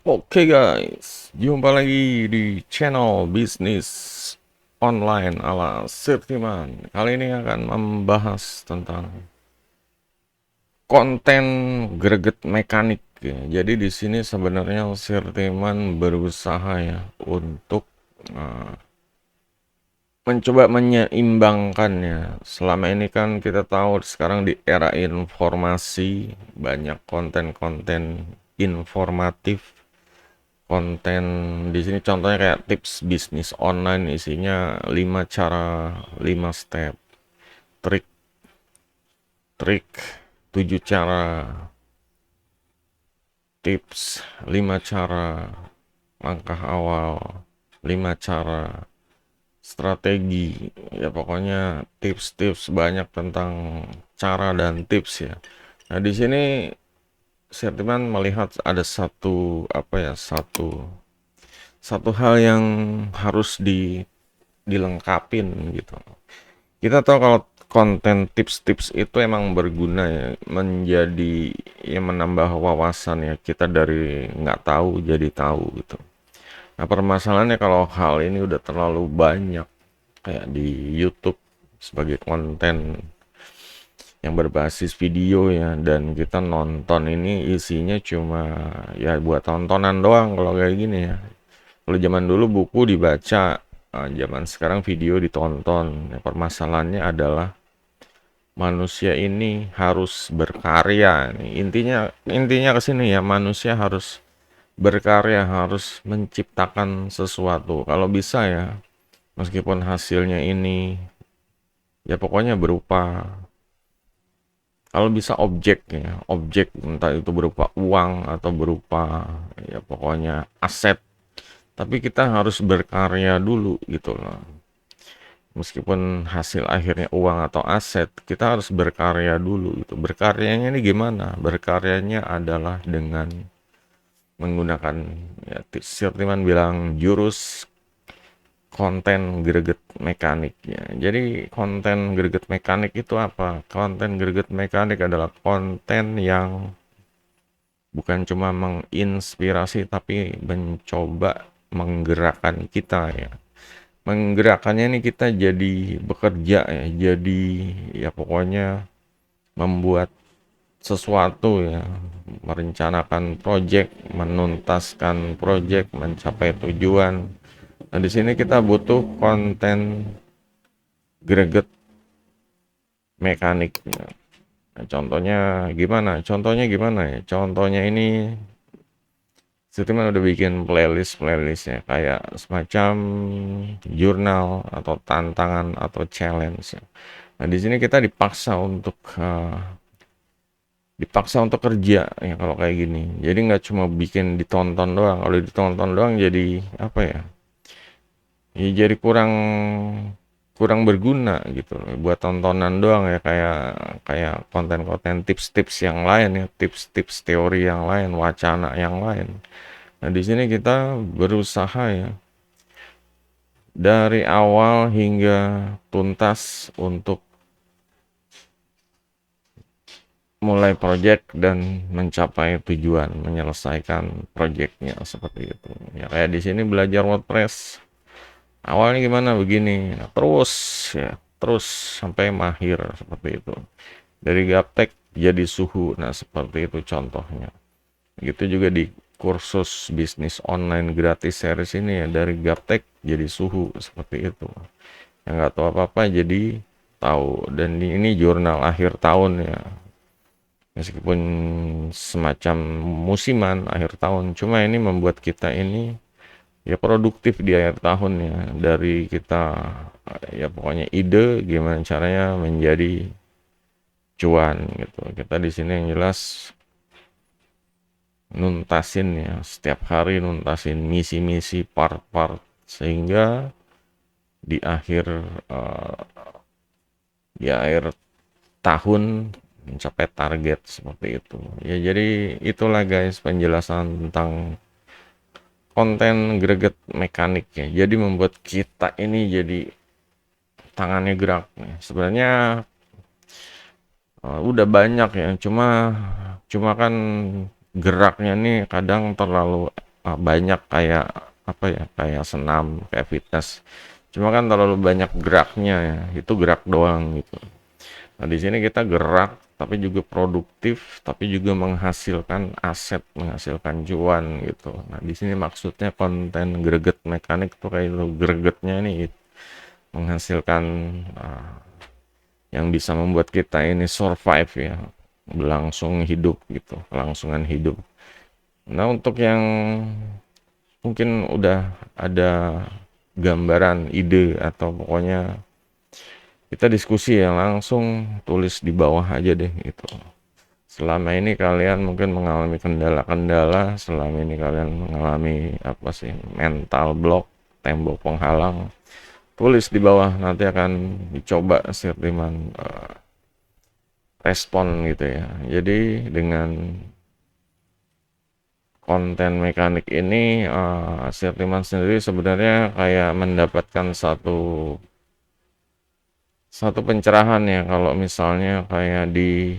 Oke guys, jumpa lagi di channel bisnis online ala Sirtiman. Kali ini akan membahas tentang konten greget mekanik ya. Jadi di sini sebenarnya Sirtiman berusaha ya untuk uh, mencoba menyeimbangkannya. Selama ini kan kita tahu sekarang di era informasi banyak konten-konten informatif, konten di sini contohnya kayak tips bisnis online, isinya 5 cara, 5 step, trik trik 7 cara, tips 5 cara, langkah awal 5 cara, strategi, ya pokoknya tips-tips banyak tentang cara dan tips ya. Nah di sini Sertiman melihat ada satu apa ya, satu hal yang harus dilengkapin gitu. Kita tahu kalau konten tips-tips itu emang berguna ya, menjadi yang menambah wawasan ya, kita dari nggak tahu jadi tahu gitu. Nah permasalahannya kalau hal ini udah terlalu banyak kayak di YouTube sebagai konten yang berbasis video ya, dan kita nonton ini isinya cuma ya buat tontonan doang kalau kayak gini ya. Kalau zaman dulu buku dibaca, zaman sekarang video ditonton. Nah, permasalahannya adalah manusia ini harus berkarya. Intinya intinya ke sini ya, manusia harus berkarya, harus menciptakan sesuatu. Kalau bisa ya, meskipun hasilnya ini ya pokoknya berupa, kalau bisa objek ya, objek entah itu berupa uang atau berupa ya pokoknya aset. Tapi kita harus berkarya dulu gitu loh. Meskipun hasil akhirnya uang atau aset, kita harus berkarya dulu gitu. Berkaryanya ini gimana? Berkaryanya adalah dengan menggunakan ya, Sirtiman bilang jurus konten greget mekanik ya. Jadi konten greget mekanik itu apa? Konten greget mekanik adalah konten yang bukan cuma menginspirasi tapi mencoba menggerakkan kita ya. Menggerakkannya ini kita jadi bekerja ya, jadi ya pokoknya membuat sesuatu ya, merencanakan proyek, menuntaskan proyek, mencapai tujuan. Nah, di sini kita butuh konten greget mekanik ya. Nah, contohnya gimana? Contohnya gimana ya? Contohnya ini Setiman udah bikin playlist ya, kayak semacam jurnal atau tantangan atau challenge ya. Nah, di sini kita dipaksa untuk kerja ya kalau kayak gini. Jadi nggak cuma bikin ditonton doang. Kalau ditonton doang jadi apa ya? Ya jadi kurang kurang berguna gitu loh. Buat tontonan doang ya, kayak kayak konten-konten tips-tips yang lain ya, tips-tips teori yang lain, wacana yang lain. Nah, di sini kita berusaha ya dari awal hingga tuntas untuk mulai project dan mencapai tujuan, menyelesaikan projectnya seperti itu. Ya kayak di sini belajar WordPress. Awalnya gimana begini, nah, terus ya, terus sampai mahir seperti itu. Dari gaptek jadi suhu. Nah, seperti itu contohnya. Gitu juga di kursus bisnis online gratis series ini ya, dari gaptek jadi suhu seperti itu. Yang nggak tahu apa-apa jadi tahu. Dan ini jurnal akhir tahun ya, meskipun semacam musiman akhir tahun, cuma ini membuat kita ini ya produktif di akhir tahun ya, dari kita ya pokoknya ide gimana caranya menjadi cuan gitu. Kita di sini yang jelas nuntasin ya, setiap hari nuntasin misi-misi part-part, sehingga di akhir eh, di akhir tahun mencapai target seperti itu ya. Jadi itulah guys penjelasan tentang konten greget mekanik ya. Jadi membuat kita ini jadi tangannya gerak nih. Sebenarnya udah banyak ya, cuma cuma kan geraknya nih kadang terlalu banyak kayak apa ya, kayak senam, kayak fitness. Cuma kan terlalu banyak geraknya ya, itu gerak doang gitu. Nah, di sini kita gerak, tapi juga produktif, tapi juga menghasilkan aset, menghasilkan cuan gitu. Nah, di sini maksudnya konten greget mekanik tuh kayak itu, gregetnya nih menghasilkan uh, yang bisa membuat kita ini survive ya, berlangsung hidup gitu, kelangsungan hidup. Nah, untuk yang mungkin udah ada gambaran, ide, atau pokoknya kita diskusi ya, langsung tulis di bawah aja deh gitu. Selama ini kalian mungkin mengalami kendala-kendala, selama ini kalian mengalami apa sih, mental block, tembok penghalang, tulis di bawah, nanti akan dicoba Sirtiman respon gitu ya. Jadi dengan konten mekanik ini Sirtiman sendiri sebenarnya kayak mendapatkan satu pencerahan ya, kalau misalnya kayak di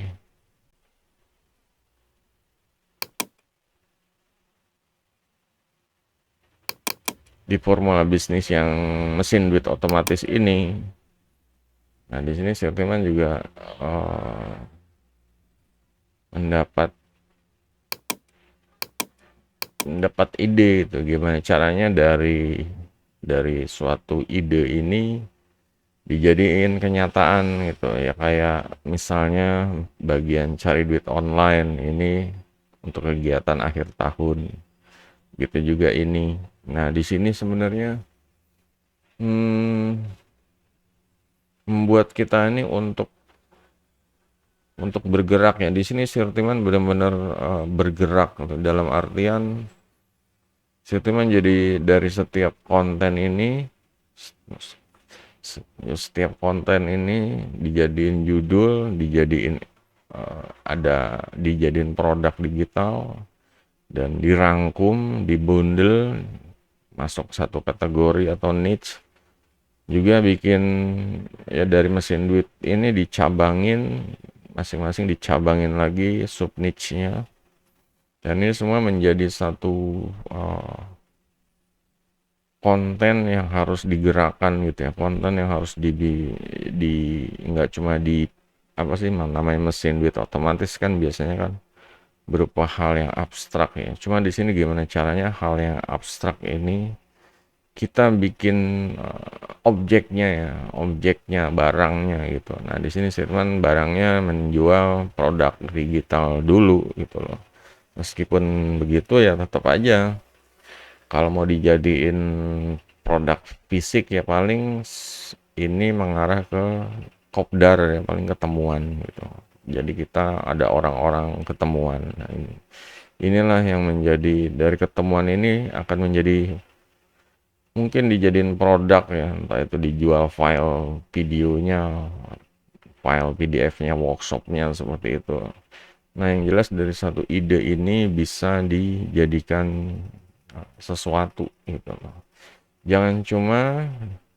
formula bisnis yang mesin duit otomatis ini. Nah, di sini Sirtiman juga mendapat ide itu gimana caranya dari suatu ide ini dijadiin kenyataan gitu ya, kayak misalnya bagian cari duit online ini untuk kegiatan akhir tahun gitu juga ini. Nah, di sini sebenarnya hmm, membuat kita ini untuk bergerak ya. Di sini Sirtiman benar-benar bergerak gitu. Dalam artian Sirtiman jadi dari setiap konten ini, setiap konten ini dijadiin judul, dijadiin produk digital, dan dirangkum, dibundel masuk satu kategori atau niche. Juga bikin ya, dari mesin duit ini dicabangin, masing-masing dicabangin lagi sub niche-nya, dan ini semua menjadi satu konten yang harus digerakkan gitu ya, konten yang harus di nggak cuma di apa sih namanya mesin duit otomatis kan biasanya kan berupa hal yang abstrak ya. Cuma di sini gimana caranya hal yang abstrak ini kita bikin objeknya ya, objeknya, barangnya gitu. Nah, di sini Sirman barangnya menjual produk digital dulu gitu loh. Meskipun begitu ya tetap aja kalau mau dijadiin produk fisik ya paling ini mengarah ke kopdar ya, paling ketemuan gitu. Jadi kita ada orang-orang ketemuan. Nah, inilah yang menjadi dari ketemuan ini akan menjadi mungkin dijadiin produk ya, entah itu dijual file videonya, file PDF-nya, workshopnya seperti itu. Nah, yang jelas dari satu ide ini bisa dijadikan sesuatu gitu loh. Jangan cuma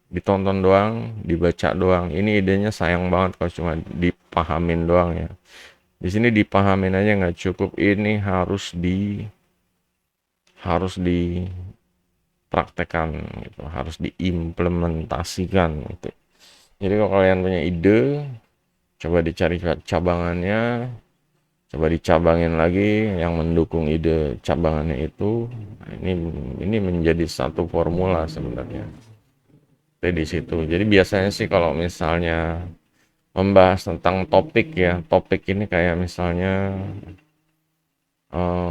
ditonton doang, dibaca doang. Ini idenya sayang banget kalau cuma dipahamin doang ya. Di sini dipahamin aja nggak cukup, ini harus dipraktekkan gitu, harus diimplementasikan gitu. Jadi kalau kalian punya ide, coba dicari cabangannya, coba dicabangin lagi yang mendukung ide cabangannya itu. Nah, ini menjadi satu formula sebenarnya. Jadi di situ. Jadi biasanya sih kalau misalnya membahas tentang topik ya, topik ini kayak misalnya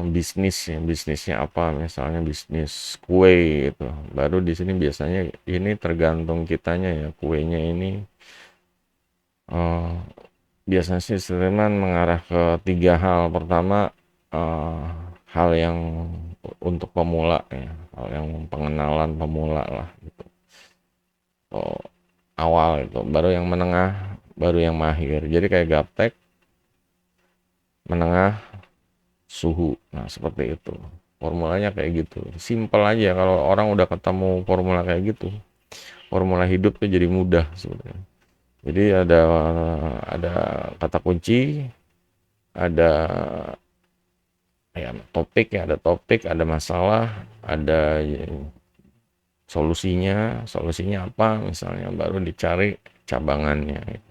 bisnis ya, bisnisnya apa, misalnya bisnis kue gitu. Baru di sini biasanya ini tergantung kitanya ya, kuenya ini eh, biasanya sih Seniman mengarah ke tiga hal. Pertama, eh, hal yang untuk pemula ya, hal yang pengenalan pemula lah gitu. Oh, awal itu, baru yang menengah, baru yang mahir. Jadi kayak gaptek, menengah, suhu. Nah, seperti itu. Formulanya kayak gitu. Simpel aja kalau orang udah ketemu formula kayak gitu. Formula hidup tuh jadi mudah sebenarnya. Jadi ada kata kunci, ada ya topik ya, ada topik, ada masalah, ada solusinya apa misalnya, baru dicari cabangannya.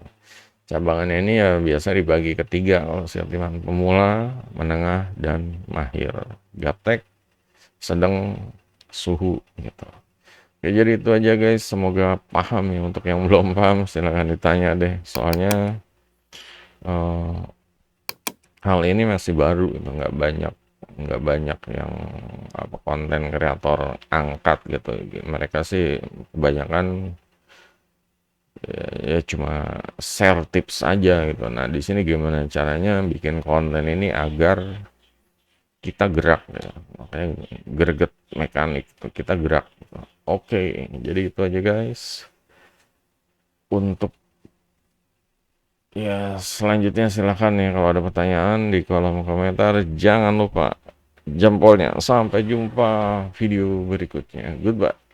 Cabangannya ini ya biasa dibagi ketiga kalau seniman: pemula, menengah, dan mahir. Gaptek, sedang, suhu gitu. Oke, jadi itu aja guys, semoga paham ya. Untuk yang belum paham silahkan ditanya deh, soalnya eh, hal ini masih baru gitu, nggak banyak yang apa konten kreator angkat gitu. Mereka sih kebanyakan ya cuma share tips aja gitu. Nah, di sini gimana caranya bikin konten ini agar kita gerak ya. Makanya greget mekanik gitu. Kita gerak gitu. Oke, jadi itu aja guys. Untuk ya selanjutnya silahkan ya kalau ada pertanyaan di kolom komentar. Jangan lupa jempolnya. Sampai jumpa video berikutnya. Goodbye.